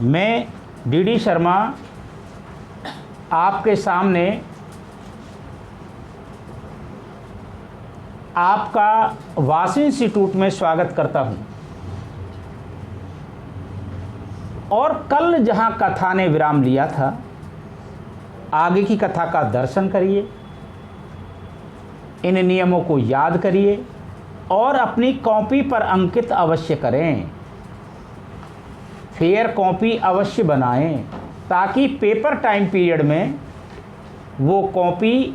मैं डीडी शर्मा आपके सामने आपका वासु इंस्टीट्यूट में स्वागत करता हूं। और कल जहां कथा ने विराम लिया था, आगे की कथा का दर्शन करिए, इन नियमों को याद करिए और अपनी कॉपी पर अंकित अवश्य करें। फेयर कॉपी अवश्य बनाएं ताकि पेपर टाइम पीरियड में वो कॉपी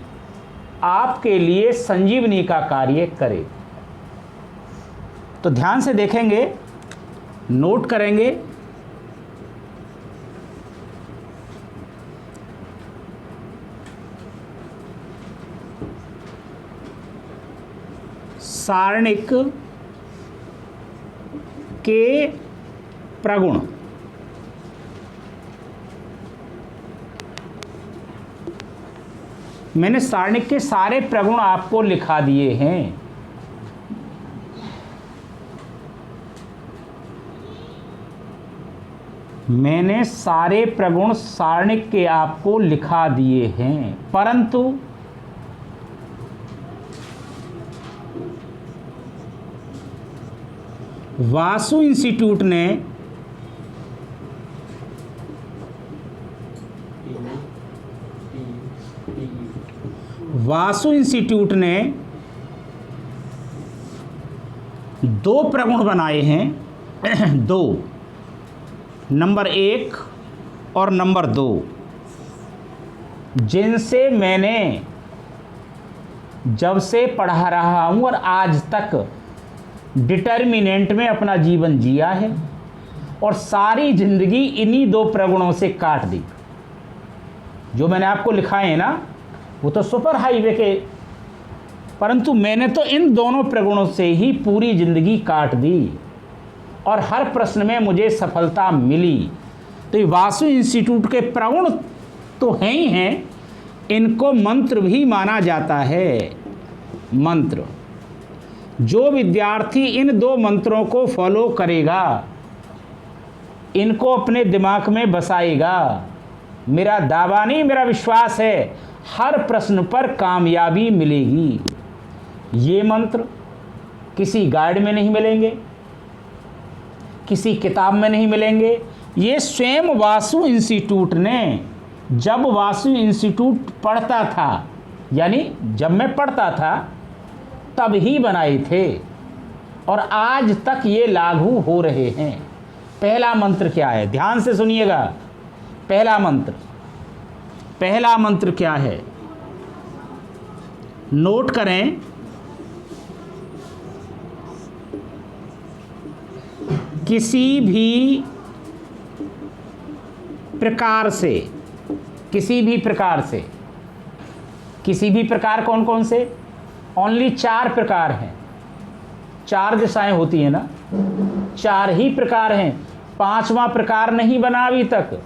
आपके लिए संजीवनी का कार्य करे। तो ध्यान से देखेंगे, नोट करेंगे। सारणिक के प्रगुण। मैंने सारणिक के सारे प्रगुण आपको लिखा दिए हैं। मैंने सारे प्रगुण सारणिक के आपको लिखा दिए हैं, परंतु वासु इंस्टीट्यूट ने दो प्रगुण बनाए हैं। दो, नंबर 1 और नंबर 2, जिनसे मैंने जब से पढ़ा रहा हूं और आज तक डिटर्मिनेंट में अपना जीवन जिया है और सारी जिंदगी इन्हीं दो प्रगुणों से काट दी। जो मैंने आपको लिखाए हैं ना, वो तो सुपर हाईवे के, परंतु मैंने तो इन दोनों प्रगुणों से ही पूरी जिंदगी काट दी और हर प्रश्न में मुझे सफलता मिली। तो ये वासु इंस्टीट्यूट के प्रगुण तो हैं ही हैं, इनको मंत्र भी माना जाता है। मंत्र, जो विद्यार्थी इन दो मंत्रों को फॉलो करेगा, इनको अपने दिमाग में बसाएगा, मेरा दावा नहीं, मेरा विश्वास है, हर प्रश्न पर कामयाबी मिलेगी। ये मंत्र किसी गाइड में नहीं मिलेंगे, किसी किताब में नहीं मिलेंगे। ये स्वयं वासु इंस्टीट्यूट ने, जब वासु इंस्टीट्यूट पढ़ता था, यानी जब मैं पढ़ता था तब ही बनाए थे और आज तक ये लागू हो रहे हैं। पहला मंत्र क्या है? ध्यान से सुनिएगा। पहला मंत्र क्या है? नोट करें। किसी भी प्रकार कौन कौन से? ओनली 4 प्रकार हैं। 4 दिशाएं होती हैं ना, 4 ही प्रकार हैं। 5वां प्रकार नहीं बना अभी तक।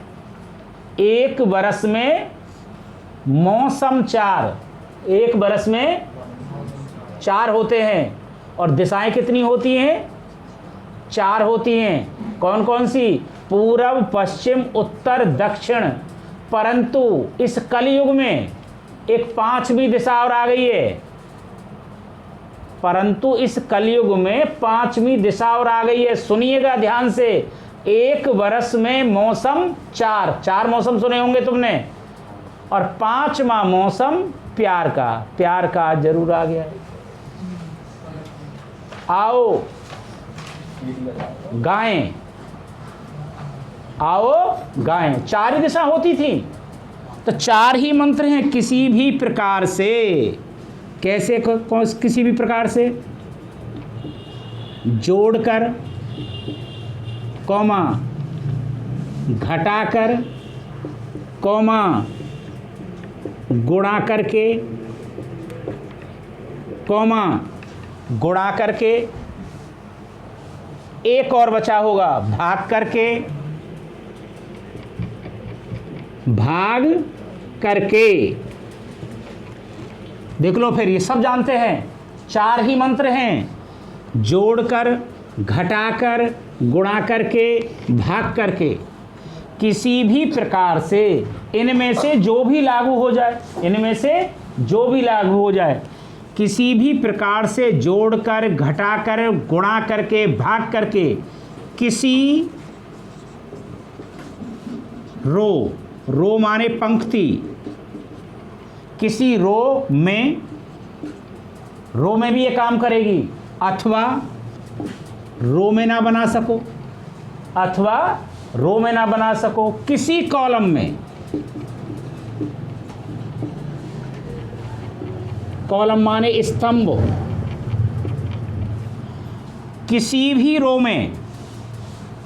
1 बरस में मौसम 4, 1 बरस में 4 होते हैं। और दिशाएं कितनी होती हैं? 4 होती हैं। कौन कौन सी? पूर्व, पश्चिम, उत्तर, दक्षिण। परंतु इस कलयुग में एक 5वीं दिशा और आ गई है। सुनिएगा ध्यान से। 1 बरस में मौसम 4 मौसम सुने होंगे तुमने, और 5वां मौसम प्यार का जरूर आ गया। आओ गाएं, 4 ही दिशा होती थी। तो 4 ही मंत्र हैं। किसी भी प्रकार से, कैसे? किसी भी प्रकार से जोड़कर, कौमा, घटाकर, कौमा, गुणा करके, कौमा, गुणा करके, एक और बचा होगा, भाग करके। देख लो फिर, ये सब जानते हैं। 4 ही मंत्र हैं, जोड़कर, घटाकर, गुणा करके, भाग करके। किसी भी प्रकार से इनमें से जो भी लागू हो जाए, इनमें से जो भी लागू हो जाए, किसी भी प्रकार से जोड़कर, घटाकर, गुणा करके, भाग करके किसी रो माने पंक्ति, किसी रो में भी ये काम करेगी, अथवा रो में ना बना सको, अथवा रो में ना बना सको, किसी कॉलम में, कॉलम माने स्तंभ, किसी भी रो में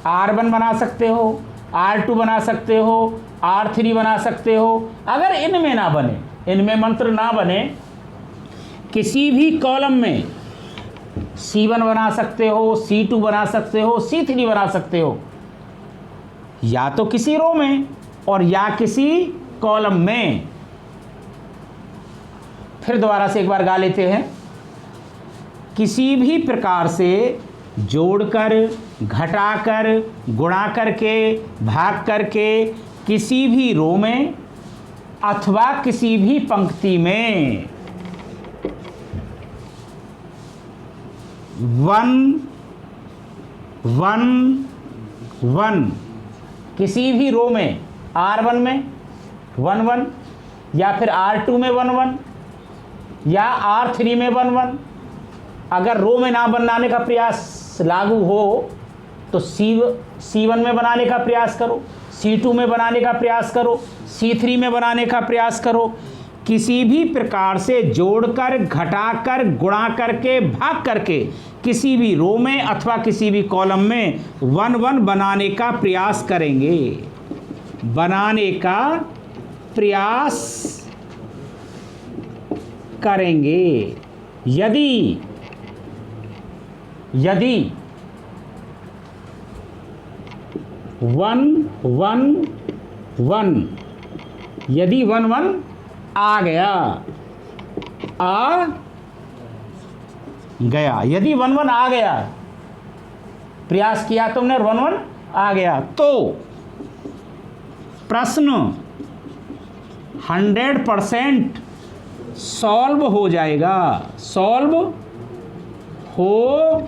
R1 बना सकते हो, R2 बना सकते हो, R3 बना सकते हो। अगर इनमें ना बने, इनमें मंत्र ना बने, किसी भी कॉलम में C1 बना सकते हो, C2 बना सकते हो, C3 बना सकते हो, या तो किसी रो में और या किसी कॉलम में। फिर दोबारा से एक बार गा लेते हैं। किसी भी प्रकार से जोड़कर, घटाकर, गुणा करके, भाग करके किसी भी रो में अथवा किसी भी पंक्ति में 1 1 1, किसी भी रो में R1 में 1 1, या फिर R2 में 1 1, या R3 में 1 1। अगर रो में ना बनाने का प्रयास लागू हो तो C1 में बनाने का प्रयास करो, C2 में बनाने का प्रयास करो, C3 में बनाने का प्रयास करो। किसी भी प्रकार से जोड़कर, घटाकर, गुणा करके, भाग करके किसी भी रो में अथवा किसी भी कॉलम में 1 1 बनाने का प्रयास करेंगे, बनाने का प्रयास करेंगे। यदि 1 1 1, यदि 1 1 आ गया, यदि 1 1 आ गया, प्रयास किया तुमने और 1 1 आ गया, तो प्रश्न 100% सॉल्व हो जाएगा, सॉल्व हो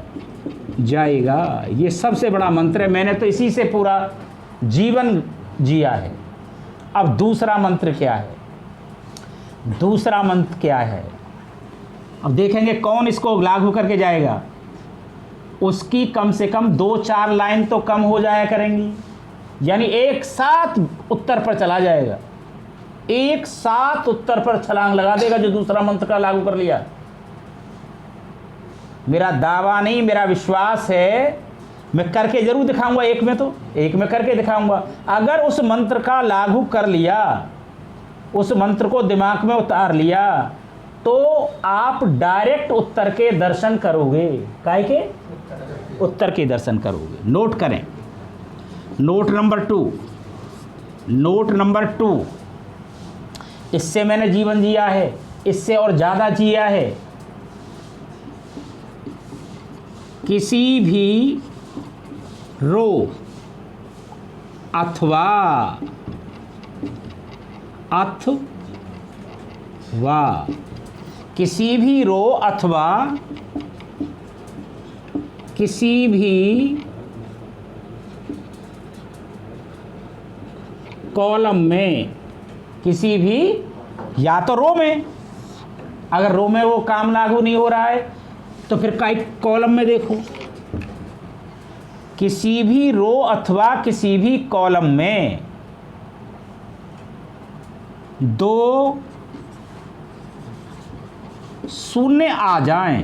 जाएगा। ये सबसे बड़ा मंत्र है, मैंने तो इसी से पूरा जीवन जिया है। अब दूसरा मंत्र क्या है? दूसरा मंत्र क्या है? अब देखेंगे कौन इसको लागू करके जाएगा। उसकी कम से कम 2-4 लाइन तो कम हो जाया करेंगी, यानी एक साथ उत्तर पर चला जाएगा, एक साथ उत्तर पर छलांग लगा देगा जो दूसरा मंत्र का लागू कर लिया। मेरा दावा नहीं, मेरा विश्वास है, मैं करके जरूर दिखाऊंगा। एक में करके दिखाऊंगा। अगर उस मंत्र का लागू कर लिया, उस मंत्र को दिमाग में उतार लिया, तो आप डायरेक्ट उत्तर के दर्शन करोगे। काहे के? उत्तर के दर्शन करोगे। नोट करें, नोट नंबर 2, इससे मैंने जीवन जिया है, इससे और ज़्यादा जिया है। किसी भी रो अथवा किसी भी रो अथवा किसी भी कॉलम में, किसी भी, या तो रो में, अगर रो में वो काम लागू नहीं हो रहा है तो फिर कॉलम में देखो। किसी भी रो अथवा किसी भी कॉलम में 2 शून्य आ जाएं,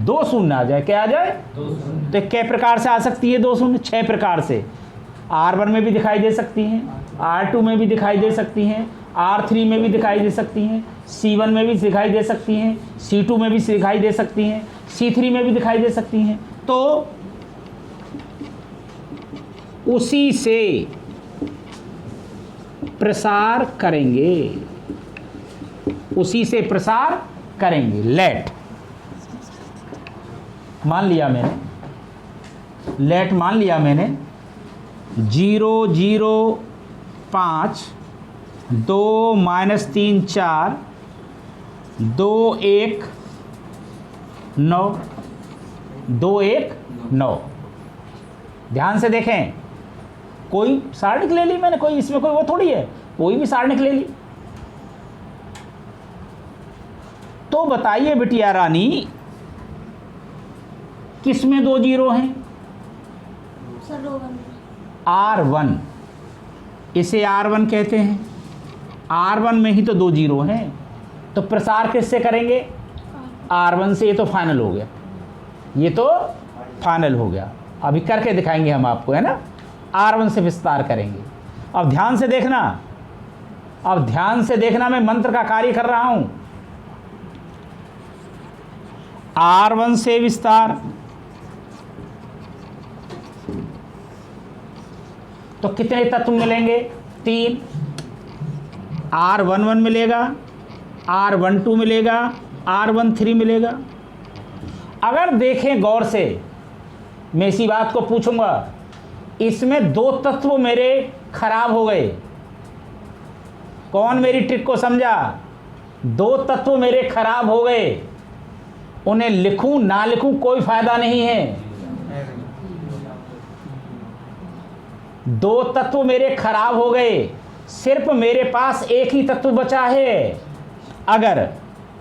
2 शून्य आ जाए। क्या आ जाए? तो कै प्रकार से आ सकती है 2 शून्य? 6 प्रकार से। R1 में भी दिखाई दे सकती हैं, R2 में भी दिखाई दे सकती हैं, R3 में भी दिखाई दे सकती हैं, C1 में भी दिखाई दे सकती हैं, C2 में भी दिखाई दे सकती हैं, C3 में भी दिखाई दे सकती हैं। तो उसी से प्रसार करेंगे, उसी से प्रसार करेंगे। लेट मान लिया मैंने, लेट मान लिया मैंने, 0 0 5, 2 -3 4, 2 1 9, 2 1 9। ध्यान से देखें, कोई सारणिक ले ली मैंने, कोई इसमें कोई वो थोड़ी है, कोई भी सारणिक ले ली। तो बताइए बिटिया रानी, किसमें 2 जीरो हैं? R1, इसे R1 कहते हैं। R1 में ही तो 2 जीरो हैं, तो प्रसार किससे करेंगे? R1 से। ये तो फाइनल हो गया, ये तो फाइनल हो गया। अभी करके दिखाएंगे हम आपको, है ना। R1 से विस्तार करेंगे। अब ध्यान से देखना, अब ध्यान से देखना, मैं मंत्र का कार्य कर रहा हूं। R1 से विस्तार, तो कितने तत्व मिलेंगे? 3। R11 मिलेगा, R12 मिलेगा, R13 मिलेगा। अगर देखें गौर से, मैं इसी बात को पूछूंगा, इसमें 2 तत्व मेरे खराब हो गए। कौन मेरी ट्रिक को समझा? 2 तत्व मेरे खराब हो गए, उन्हें लिखूं ना लिखूं कोई फायदा नहीं है। 2 तत्व मेरे खराब हो गए, सिर्फ मेरे पास एक ही तत्व बचा है। अगर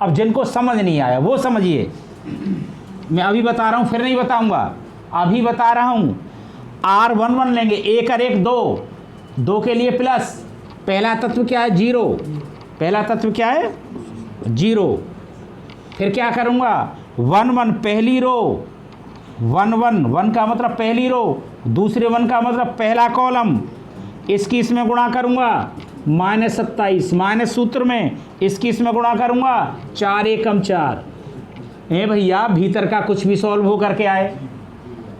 अब जिनको समझ नहीं आया वो समझिए, मैं अभी बता रहा हूं, फिर नहीं बताऊंगा, अभी बता रहा हूं। R11 लेंगे, 1 और 1 2, 2 के लिए प्लस, पहला तत्व क्या है? 0। पहला तत्व क्या है? 0। फिर क्या करूंगा? 1 1 पहली रो, 1 1 1 का मतलब पहली रो, दूसरे 1 का मतलब पहला कॉलम, इसकी इसमें गुणा करूंगा -27, माइनस सूत्र में इसकी इसमें गुणा करूंगा 4 एकम 4। भैया भीतर का कुछ भी सॉल्व हो करके आए,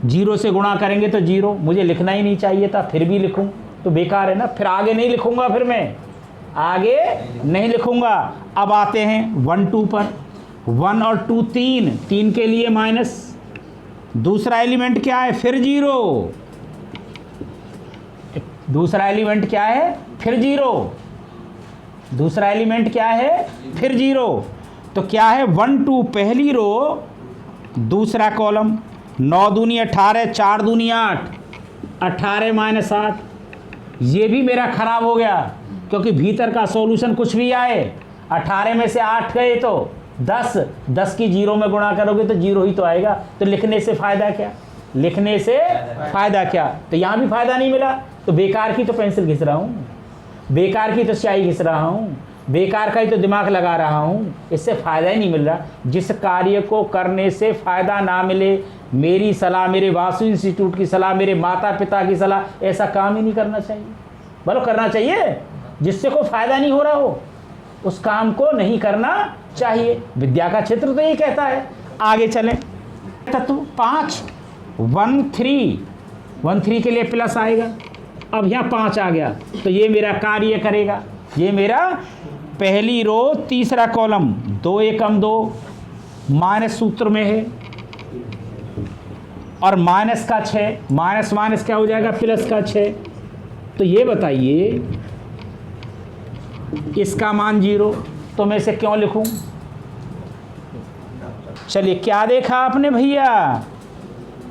0 से गुणा करेंगे तो 0, मुझे लिखना ही नहीं चाहिए था, फिर भी लिखूं तो बेकार है ना, फिर आगे नहीं लिखूंगा, फिर मैं आगे नहीं लिखूंगा। अब आते हैं 1 2 पर, 1 और 2 3, 3 के लिए माइनस, दूसरा एलिमेंट क्या है? फिर 0, दूसरा एलिमेंट क्या है? फिर 0, दूसरा एलिमेंट क्या है? फिर 0। तो क्या है? 1 2 पहली रो, दूसरा कॉलम, 9 दूनी 18, 4 दूनी 8, 18 - 8। ये भी मेरा खराब हो गया, क्योंकि भीतर का सॉल्यूशन कुछ भी आए, 18 में से 8 गए तो 10, 10 की 0 में गुणा करोगे तो 0 ही तो आएगा। तो लिखने से फ़ायदा क्या? लिखने से फ़ायदा क्या? तो यहाँ भी फ़ायदा नहीं मिला, तो बेकार की तो पेंसिल घिस रहा हूँ, बेकार की तो स्याही घिस रहा हूँ, बेकार का ही तो दिमाग लगा रहा हूँ, इससे फ़ायदा ही नहीं मिल रहा। जिस कार्य को करने से फ़ायदा ना मिले, मेरी सलाह, मेरे वासु इंस्टीट्यूट की सलाह, मेरे माता पिता की सलाह, ऐसा काम ही नहीं करना चाहिए। बोलो करना चाहिए? जिससे कोई फ़ायदा नहीं हो रहा हो उस काम को नहीं करना चाहिए। विद्या का क्षेत्र तो ये कहता है। आगे चलें, तत्व 5 1 3, 1 3 के लिए प्लस आएगा। अब यहाँ 5 आ गया, तो ये मेरा कार्य करेगा, ये मेरा पहली रो, तीसरा कॉलम, 2 एकम 2, माइनस सूत्र में है, और माइनस का 6, माइनस माइनस क्या हो जाएगा? प्लस का 6। तो ये बताइए, इसका मान 0, तो मैं इसे क्यों लिखूं? चलिए, क्या देखा आपने भैया?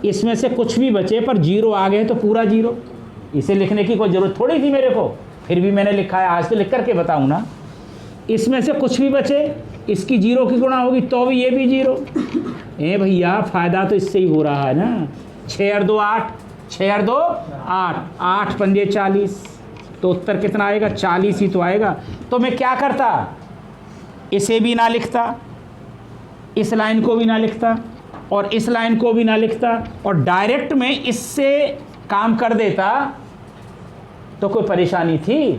इसमें से कुछ भी बचे पर 0 आ गए तो पूरा 0, इसे लिखने की कोई ज़रूरत थोड़ी थी मेरे को, फिर भी मैंने लिखा है। आज तो लिख करके बताऊं ना। इसमें से कुछ भी बचे, इसकी 0 की गुणा होगी तो भी ये भी 0। भैया फ़ायदा तो इससे ही हो रहा है ना। 6 और 2 8, 6 और 2 8, 8 पंजे 40, तो उत्तर कितना आएगा? 40 ही तो आएगा। तो मैं क्या करता? इसे भी ना लिखता, इस लाइन को भी ना लिखता, और इस लाइन को भी ना लिखता, और डायरेक्ट में इससे काम कर देता, तो कोई परेशानी थी?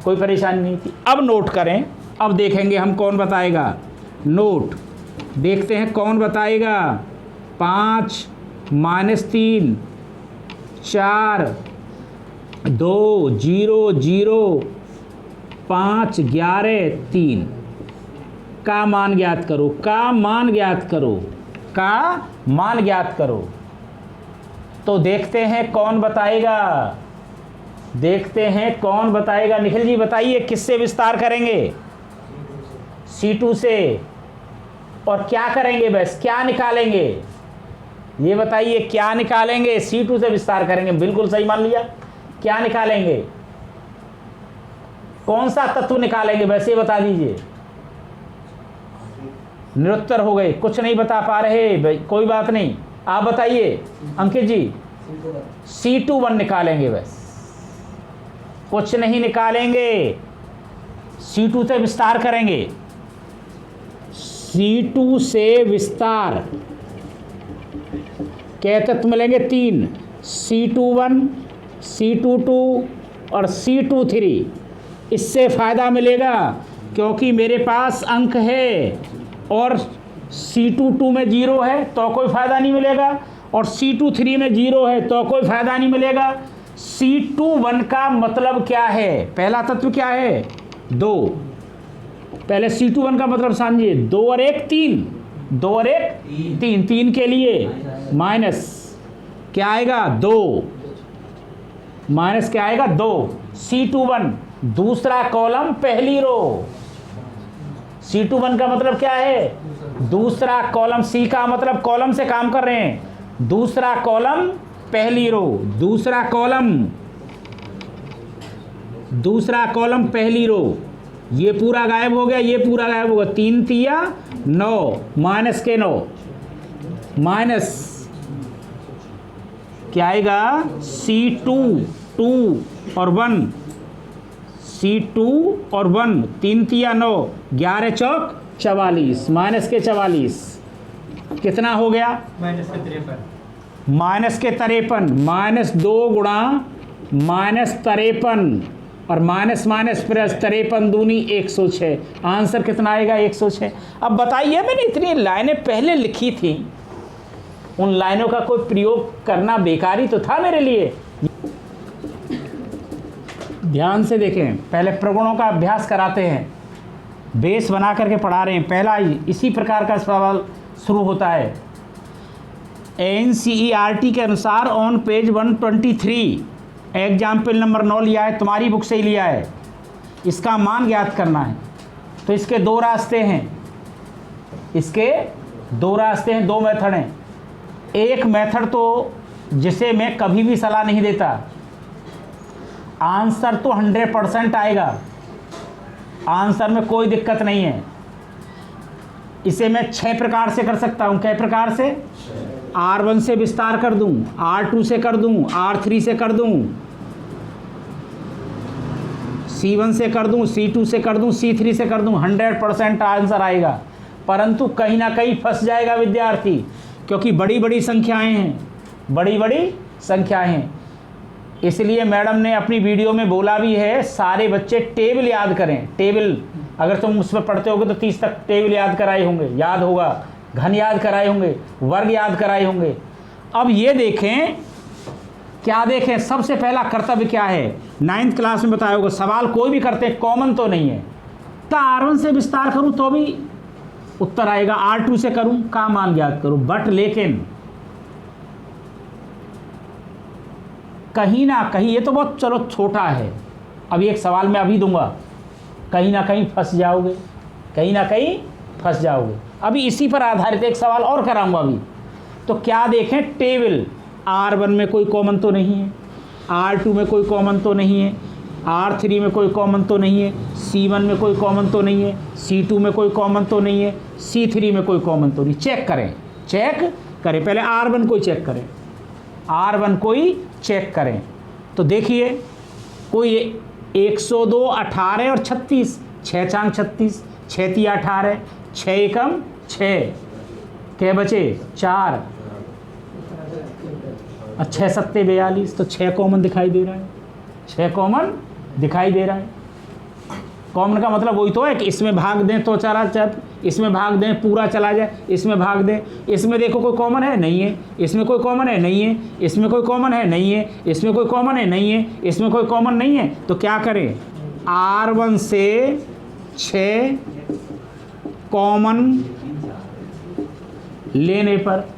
कोई परेशानी नहीं थी। अब नोट करें, अब देखेंगे हम कौन बताएगा। नोट देखते हैं कौन बताएगा। 5 -3 4 2 0 0 5 11 3 का मान ज्ञात करो, का मान ज्ञात करो, का मान ज्ञात करो। तो देखते हैं कौन बताएगा। देखते हैं कौन बताएगा। निखिल जी बताइए, किससे विस्तार करेंगे? C2 से। और क्या करेंगे, बस क्या निकालेंगे ये बताइए, क्या निकालेंगे? C2 से विस्तार करेंगे, बिल्कुल सही मान लिया। क्या निकालेंगे? कौन सा तत्व निकालेंगे, वैसे बता दीजिए। निरुत्तर हो गए, कुछ नहीं बता पा रहे भाई, कोई बात नहीं, आप बताइए अंकित जी। C21 निकालेंगे, बस कुछ नहीं निकालेंगे, C2 से विस्तार करेंगे। C2 से विस्तार क्या तत्व मिलेंगे? 3, C21, C22 और C23। इससे फ़ायदा मिलेगा क्योंकि मेरे पास अंक है, और C22 में 0 है तो कोई फ़ायदा नहीं मिलेगा, और C23 में 0 है तो कोई फ़ायदा नहीं मिलेगा। C21 का मतलब क्या है? पहला तत्व क्या है? 2। पहले C21 का मतलब समझिए, 2 और 1 3, 2 और 1 3, 3 के लिए माइनस क्या आएगा? 2, माइनस क्या आएगा? 2। C21 दूसरा कॉलम पहली रो। C21 का मतलब क्या है? दूसरा कॉलम। C का मतलब कॉलम से काम कर रहे हैं, दूसरा कॉलम पहली रो, दूसरा कॉलम पहली रो। ये पूरा गायब हो गया, ये पूरा गायब होगा। 3 तिया 9, माइनस के 9, माइनस क्या आएगा? C2 2 और 1, C2 और 1, 3 तिया 9, 11 चौक 44, माइनस के 44 कितना हो गया? माइनस के 53, माइनस 2 गुणा माइनस 53 और माइनस माइनस प्लस 53 दूनी 106। आंसर कितना आएगा? 106। अब बताइए, मैंने इतनी लाइनें पहले लिखी थी, उन लाइनों का कोई प्रयोग करना बेकारी तो था मेरे लिए। ध्यान से देखें, पहले प्रगुणों का अभ्यास कराते हैं, बेस बना करके पढ़ा रहे हैं। पहला इसी प्रकार का सवाल शुरू होता है। NCERT के अनुसार ऑन पेज 123 एग्जाम्पल नंबर 9 लिया है, तुम्हारी बुक से ही लिया है, इसका मान ज्ञात करना है। तो इसके 2 रास्ते हैं, दो मेथड हैं। एक मेथड तो जिसे मैं कभी भी सलाह नहीं देता, आंसर तो 100% आएगा, आंसर में कोई दिक्कत नहीं है। इसे मैं 6 प्रकार से कर सकता हूँ। कै प्रकार से? R1 से विस्तार कर दूँ, R2 से कर दूँ, R3 से कर दूँ, C1 से कर दूँ, C2 से कर दूँ, C3 से कर दूँ, 100% आंसर आएगा। परंतु कहीं ना कहीं फंस जाएगा विद्यार्थी, क्योंकि बड़ी बड़ी संख्याएं हैं। इसलिए मैडम ने अपनी वीडियो में बोला भी है, सारे बच्चे टेबल याद करें। टेबल अगर तुम उस पर पढ़ते होगे तो 30 तक टेबल याद कराए होंगे, याद होगा, घन याद कराए होंगे, वर्ग याद कराए होंगे। अब ये देखें, क्या देखें, सबसे पहला कर्तव्य क्या है? 9th क्लास में बताया होगा, सवाल कोई भी करते हैं कॉमन तो नहीं है। तो R1 से विस्तार करूं तो भी उत्तर आएगा, R2 से करूं का मान ज्ञात करूं। बट लेकिन कहीं ना कहीं, ये तो बहुत चलो छोटा है, अभी एक सवाल मैं अभी दूंगा, कहीं ना कहीं फंस जाओगे। अभी इसी पर आधारित एक सवाल और कराऊंगा अभी। तो क्या देखें, टेबल R1 में कोई कॉमन तो नहीं है, R2 में कोई कॉमन तो नहीं है, R3 में कोई कॉमन तो नहीं है, C1 में कोई कॉमन तो नहीं है, C2 में कोई कॉमन तो नहीं है, C3 में कोई कॉमन तो नहीं। चेक करें, पहले R1 कोई चेक करें। तो देखिए, कोई 102, 18 और 36, 6 चांग 36, 6 तिया 18, 6 एकम 6, क्या बचे 4, 6 सत्ते 42, तो 6 कॉमन दिखाई दे रहा है। कॉमन का मतलब वही तो है कि इसमें भाग दें तो चला जाए, इसमें भाग दें पूरा चला जाए, इसमें भाग दें। इसमें देखो कोई कॉमन है, नहीं है, इसमें कोई कॉमन है, नहीं है, इसमें कोई कॉमन है, नहीं है, इसमें कोई कॉमन है, नहीं है, इसमें कोई कॉमन नहीं है। तो क्या करें, R1 से 6 कॉमन लेने पर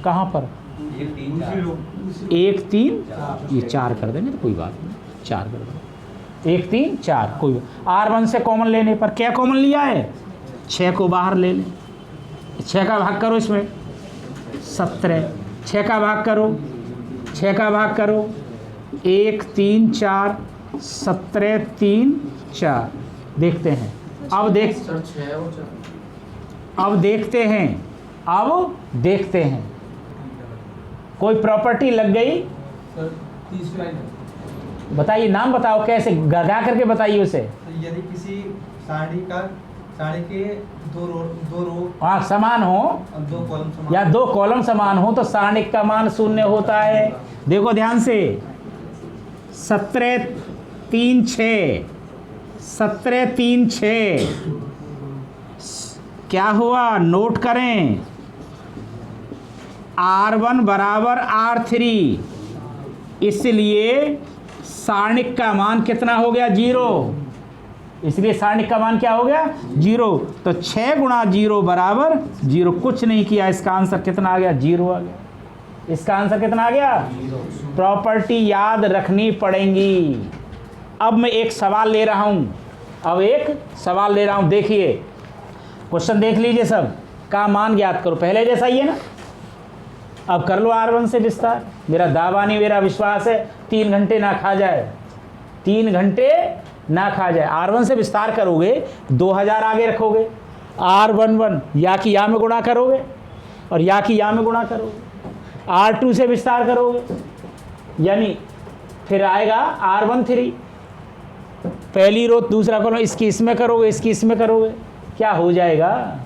कहाँ पर? 1 3, ये 4 कर देंगे तो कोई बात नहीं, 4 कर देंगे, 1 3 4 कोई। R1 से कॉमन लेने पर क्या कॉमन लिया है? 6 को बाहर ले लें, 6 का भाग करो इसमें 17, 6 का भाग करो, 6 का भाग करो, 1 3 4 17 3 4। देखते हैं अब देखते हैं कोई प्रॉपर्टी लग गई। बताइए, नाम बताओ, कैसे गधा करके बताइए उसे। यदि किसी साड़ी के दो रो हाँ समान हो, दो कॉलम समान या 2 कॉलम समान हो तो सारणिक का मान 0 होता है। देखो ध्यान से, 17 3 6, 17 3 6 क्या हुआ? नोट करें, R1 बराबर R3, इसलिए सारणिक का मान कितना हो गया? 0। इसलिए सारणिक का मान क्या हो गया? 0। तो 6 गुणा 0 बराबर 0। कुछ नहीं किया, इसका आंसर कितना आ गया? 0 आ गया। इसका आंसर कितना आ गया? प्रॉपर्टी याद रखनी पड़ेंगी। अब मैं एक सवाल ले रहा हूं, देखिए क्वेश्चन देख लीजिए, सब का मान ज्ञात करो, पहले जैसा ही है ना। अब कर लो R1 से विस्तार। मेरा दावा नहीं, मेरा विश्वास है 3 घंटे ना खा जाए, 3 घंटे ना खा जाए। R1 से विस्तार करोगे, 2000 आगे रखोगे, R11 या की या में गुणा करोगे और या की या में गुणा करोगे। R2 से विस्तार करोगे, यानी फिर आएगा R13, पहली रो दूसरा कॉलम, इसकी इसमें करोगे, इसकी इसमें करोगे, क्या हो जाएगा?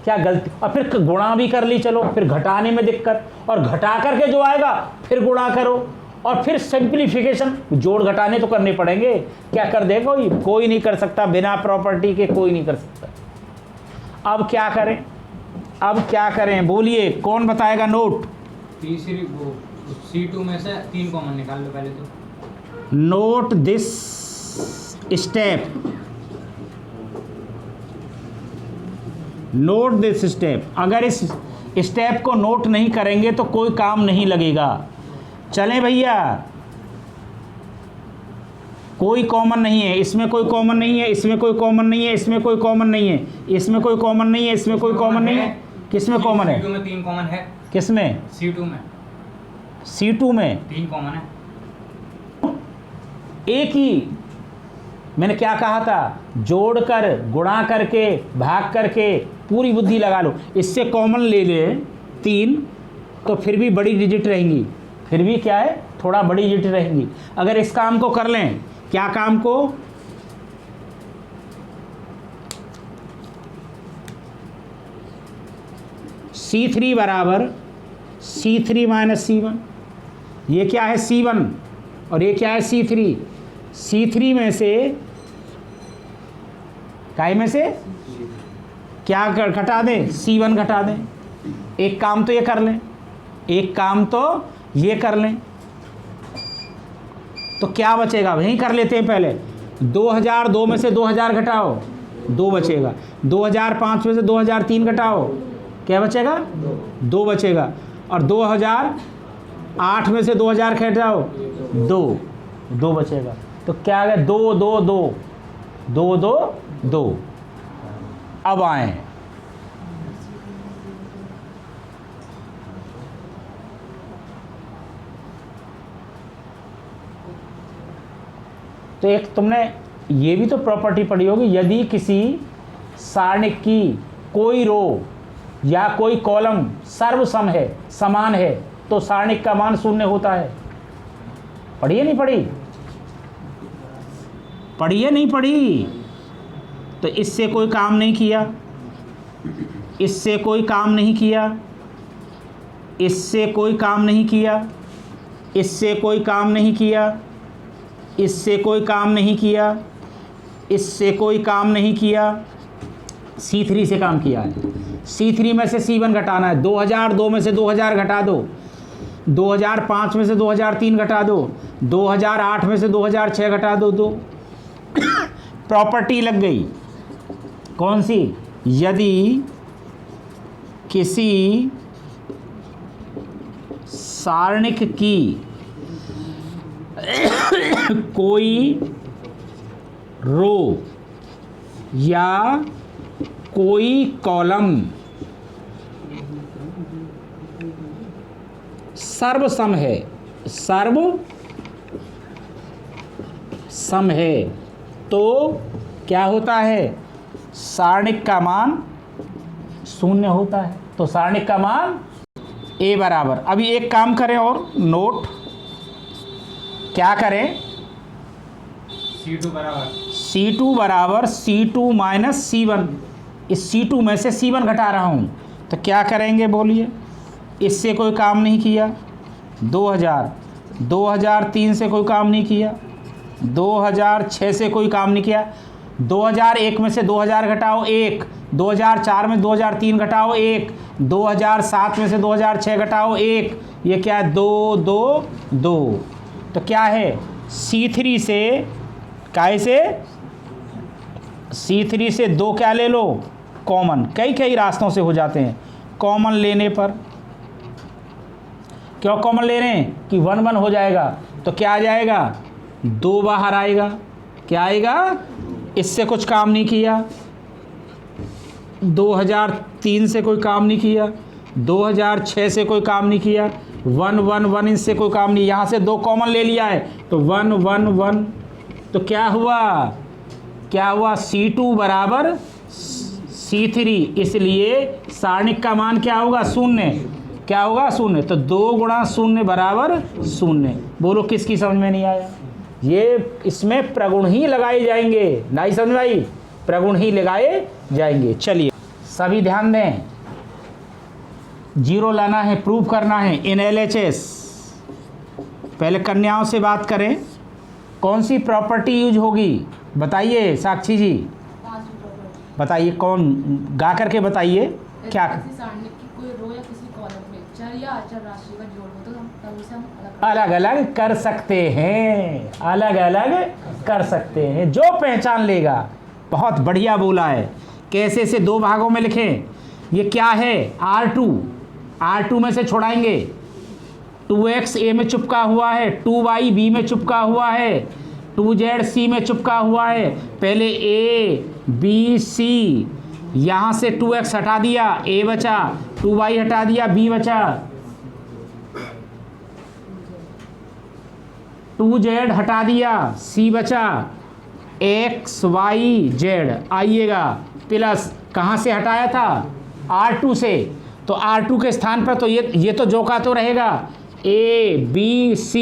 क्या गलती? और फिर गुणा भी कर ली, चलो फिर घटाने में दिक्कत, और घटा करके जो आएगा फिर गुणा करो, और फिर सिंप्लीफिकेशन, जोड़ घटाने तो करने पड़ेंगे। क्या कर दे कोई नहीं कर सकता, बिना प्रॉपर्टी के कोई नहीं कर सकता। अब क्या करें बोलिए, कौन बताएगा? नोट तीसरी C2 में से 3 कॉमन निकाल लो पहले तो। Note this step. अगर इस स्टेप को नोट नहीं करेंगे तो कोई काम नहीं लगेगा। चलें भैया, कोई कॉमन नहीं है, इसमें कोई कॉमन नहीं है, इसमें कोई कॉमन नहीं है, इसमें कोई कॉमन नहीं है, इसमें कोई कॉमन नहीं है, इसमें कोई कॉमन नहीं है। किसमें कॉमन है? C2 में 3 कॉमन है। किसमें? C2 में 3 कॉमन है। एक ही मैंने क्या कहा था? जोड़कर, गुणा करके, भाग करके पूरी बुद्धि लगा लो। इससे कॉमन ले ले 3 तो फिर भी बड़ी डिजिट रहेंगी, फिर भी क्या है? थोड़ा बड़ी डिजिट रहेंगी। अगर इस काम को कर लें, क्या काम को? C3 बराबर C3 माइनस C1। ये क्या है? C1 और ये क्या है? C3। C3 में से काय में से क्या घटा दें? C1 घटा दें। एक काम तो ये कर लें, एक काम तो ये कर लें, तो क्या बचेगा? वहीं कर लेते हैं पहले। 2002 में से 2000 घटाओ, 2 बचेगा। 2005 में से 2003 घटाओ, क्या बचेगा? 2 बचेगा। और 2008 में से 2000 घटाओ, 2 बचेगा। तो क्या आ गया? 2 2 2 2 2 2। अब आए तो एक तुमने ये भी तो प्रॉपर्टी पढ़ी होगी, यदि किसी सारणिक की कोई रो या कोई कॉलम सर्वसम है, समान है, तो सारणिक का मान 0 होता है। पढ़ी है नहीं पढ़ी? पढ़ी है नहीं पढ़ी? तो इससे कोई काम नहीं किया, इससे कोई काम नहीं किया, इससे कोई काम नहीं किया, इससे कोई काम नहीं किया, इससे कोई काम नहीं किया, इससे कोई काम नहीं किया, C3 से काम किया है। C3 में से C1 घटाना है। 2002 में से 2000 घटा दो, 2005 में से 2003 घटा दो, 2008 में से 2006 घटा दो, 2 प्रॉपर्टी लग गई। कौन सी? यदि किसी सारणिक की कोई रो या कोई कॉलम सर्वसम है, सर्व सम है, तो क्या होता है? सारणिक का मान शून्य होता है। तो सारणिक का मान ए बराबर, अभी एक काम करें और नोट क्या करें? C2 बराबर C2 माइनस C1। इस C2 में से C1 घटा रहा हूँ, तो क्या करेंगे बोलिए? इससे कोई काम नहीं किया 2000, 2003 से कोई काम नहीं किया, 2006 से कोई काम नहीं किया, 2001 में से 2000 घटाओ 1, 2004 में 2003 घटाओ 1, 2007 में से 2006 घटाओ 1, ये क्या है? 2 2 2। तो क्या है? C3 से काय से C3 से 2 क्या ले लो? कॉमन। कई रास्तों से हो जाते हैं। कॉमन लेने पर, क्यों कॉमन ले रहे हैं? कि 1 1 हो जाएगा, तो क्या आ जाएगा? 2 बाहर आएगा। क्या आएगा? इससे कुछ काम नहीं किया, 2003 से कोई काम नहीं किया, 2006 से कोई काम नहीं किया, 1 1 1 इससे कोई काम नहीं, यहाँ से 2 कॉमन ले लिया है, तो 1 1 1। तो क्या हुआ? क्या हुआ? C2 बराबर C3, इसलिए सारणिक का मान क्या होगा? शून्य। क्या होगा? शून्य। तो 2 गुणा शून्य बराबर शून्य। बोलो किसकी समझ में नहीं आया? ये इसमें प्रगुण ही लगाए जाएंगे, नहीं समझ आई? प्रगुण ही लगाए जाएंगे। चलिए सभी ध्यान दें, जीरो लाना है, प्रूव करना है इन LHS। पहले कन्याओं से बात करें, कौन सी प्रॉपर्टी यूज होगी? बताइए साक्षी जी, बताइए, कौन गा करके बताइए क्या? किसी सारणी की कोई रो या किसी कॉलम में चर या अचर राशि का जोड़ हो तो हम तब उसे हम अलग अलग कर सकते हैं, अलग अलग कर सकते हैं, जो पहचान लेगा। बहुत बढ़िया बोला है। कैसे से 2 भागों में लिखें? ये क्या है? R2 में से छोड़ाएंगे, 2x A में चिपका हुआ है, 2y B में चिपका हुआ है, 2z C में चिपका हुआ है। पहले A B C, यहाँ से 2x हटा दिया, A बचा, 2y हटा दिया, B बचा, 2z हटा दिया, C बचा, x y z। आइएगा प्लस कहाँ से हटाया था? R2 से। तो R2 के स्थान पर तो ये तो जो का तो रहेगा, A B C।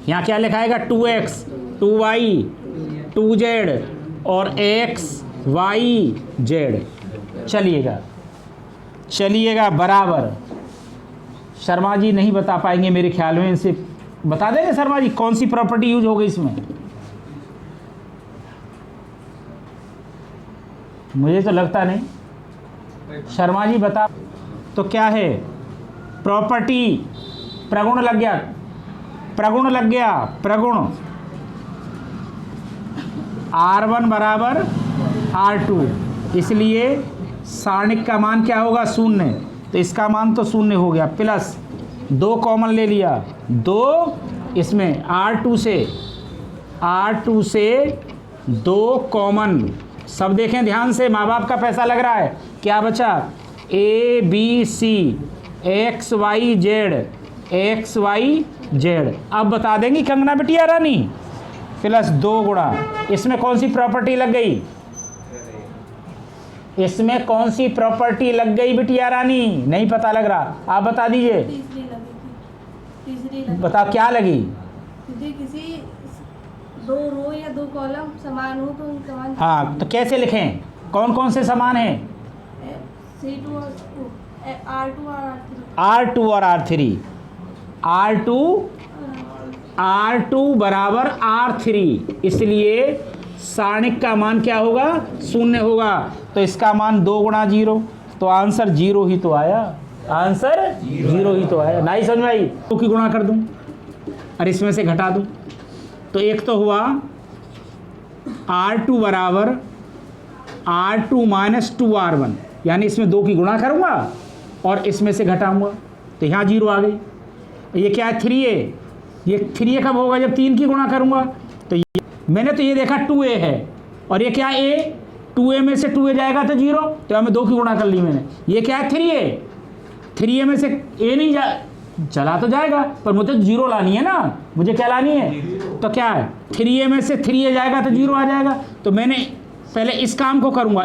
यहाँ क्या लिखाएगा? 2x 2y 2z और x y z। चलिएगा बराबर। शर्मा जी नहीं बता पाएंगे मेरे ख्याल में, इनसे बता देंगे शर्मा जी कौन सी प्रॉपर्टी यूज हो गई इसमें? मुझे तो लगता नहीं। शर्मा जी बता। तो क्या है? प्रॉपर्टी प्रगुण लग गया, प्रगुण R1 बराबर R2, इसलिए सारणिक का मान क्या होगा? शून्य। तो इसका मान तो शून्य हो गया, प्लस 2 कॉमन ले लिया, 2 इसमें R2 से 2 कॉमन। सब देखें ध्यान से, माँ बाप का पैसा लग रहा है। क्या बचा? A B C x y z। अब बता देंगी कंगना बिटिया रानी, प्लस 2 गुणा। इसमें कौन सी प्रॉपर्टी लग गई? इसमें कौन सी प्रॉपर्टी लग गई बिटिया रानी? नहीं पता लग रहा, आप बता दीजिए। तीसरी लगी। बताओ क्या लगी? यदि किसी 2 रो या 2 कॉलम समान हो तो उनका मान। हाँ, तो कैसे लिखें? कौन कौन से समान हैं? C2 और R2 और R2 और R3। R2 बराबर R3, इसलिए सारणिक का मान क्या होगा? शून्य होगा। तो इसका मान 2 गुणा 0, तो आंसर 0 ही तो आया। आंसर 0 ही तो आया। नहीं समझ में आई? 2 की गुणा कर दूं और इसमें से घटा दूं, तो एक तो हुआ R2 बराबर R2 माइनस 2R1, यानी इसमें 2 की गुणा करूँगा और इसमें से घटाऊँगा, तो यहाँ 0 आ गई। ये क्या है 3a, ये 3a कब होगा जब 3 की गुणा करूंगा। तो ये मैंने तो ये देखा 2a है और ये क्या a, 2a में से 2a जाएगा तो 0, तो हमें 2 की गुणा कर ली मैंने। ये क्या है 3a में से a नहीं चला तो जाएगा पर मुझे 0 लानी है ना, मुझे क्या लानी है, तो क्या है 3a में से 3a जाएगा तो 0 आ जाएगा। तो मैंने पहले इस काम को करूंगा,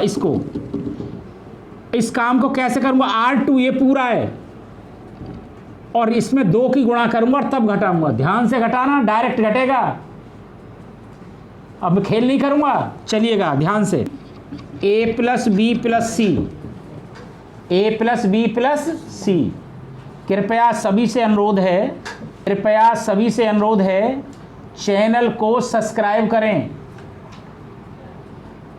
इस काम को कैसे करूंगा, R2 ये पूरा है और इसमें 2 की गुणा करूंगा और तब घटाऊंगा। ध्यान से घटाना, डायरेक्ट घटेगा। अब मैं खेल नहीं करूंगा, चलिएगा ध्यान से। a plus B plus C, a plus B plus C. कृपया सभी से अनुरोध है, चैनल को सब्सक्राइब करें,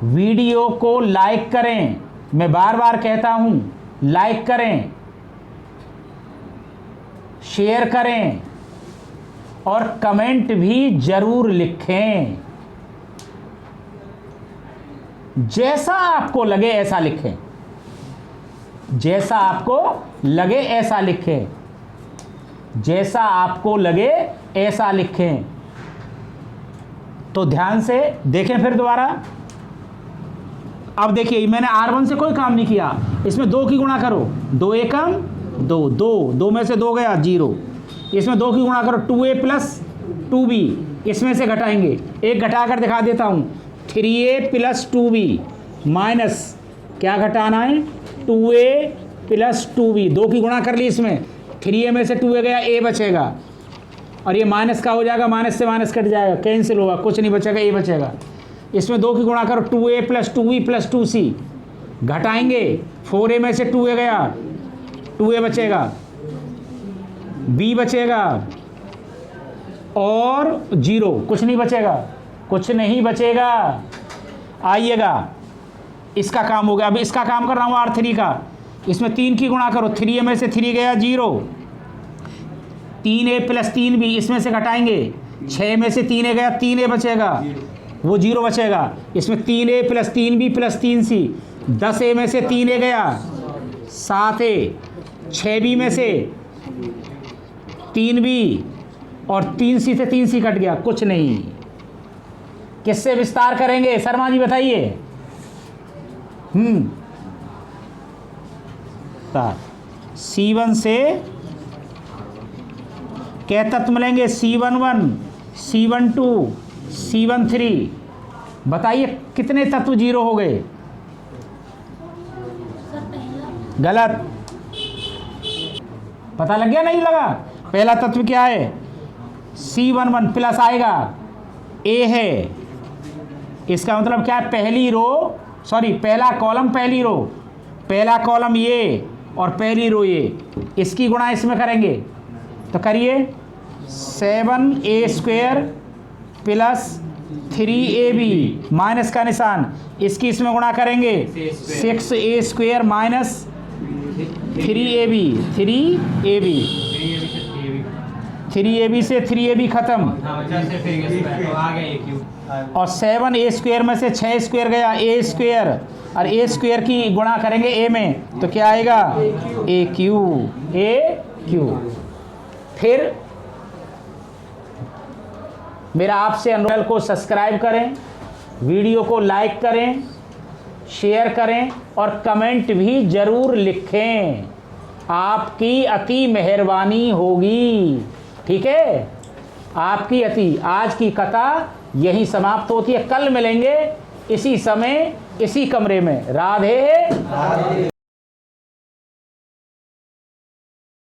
वीडियो को लाइक करें। मैं बार बार कहता हूं, लाइक करें, शेयर करें और कमेंट भी जरूर लिखें। जैसा आपको लगे ऐसा लिखें, जैसा आपको लगे ऐसा लिखें, जैसा आपको लगे ऐसा लिखें। तो ध्यान से देखें फिर दोबारा। अब देखिए मैंने R1 से कोई काम नहीं किया, इसमें 2 की गुणा करो, 2 एकम 2 में से 2 गया 0। इसमें 2 की गुणा करो, 2a प्लस 2b, इसमें से घटाएंगे, एक घटा कर दिखा देता हूँ, 3a प्लस 2b माइनस क्या घटाना है, 2a प्लस 2b। 2 की गुणा कर ली, इसमें 3a में से 2a गया, a बचेगा और ये माइनस का हो जाएगा, माइनस से माइनस कट जाएगा, कैंसिल होगा, कुछ नहीं बचेगा, a बचेगा। इसमें 2 की गुणा करो, 2a plus 2b plus 2c, घटाएंगे, 4a में से 2a गया, 2a बचेगा, b बचेगा और 0, कुछ नहीं बचेगा, कुछ नहीं बचेगा। आइएगा, इसका काम हो गया। अब इसका काम कर रहा हूँ R3 का। इसमें 3 की गुणा करो, 3a में से 3 गया 0, 3a प्लस 3b, इसमें से घटाएंगे, 6 में से 3a गया, 3a बचेगा, वो 0 बचेगा। इसमें 3a plus 3b plus 3c, 10a में से 3a गया, 7a, 6b में से 3b और 3c से 3c कट गया, कुछ नहीं। किससे विस्तार करेंगे शर्मा जी बताइए? C1 से क्या तत्व मिलेंगे, C11, C12, C13। बताइए कितने तत्व 0 हो गए? गलत। पता लग गया नहीं लगा? पहला तत्व क्या है, C11 प्लस आएगा, A है, इसका मतलब क्या है, पहला कॉलम पहली रो, पहला कॉलम ये और पहली रो ये, इसकी गुणा इसमें करेंगे तो करिए, 7a² प्लस 3ab माइनस का निशान, इसकी इसमें गुणा करेंगे, 6a² माइनस 3ab से 3ab खत्म और 7a² में से 6² गया, a² और a² की गुणा करेंगे a में तो क्या आएगा, aq। फिर मेरा आपसे अनुरोध को सब्सक्राइब करें, वीडियो को लाइक करें, शेयर करें और कमेंट भी ज़रूर लिखें, आपकी अति मेहरबानी होगी। ठीक है, आपकी अति। आज की कथा यहीं समाप्त होती है, कल मिलेंगे इसी समय इसी कमरे में। राधे।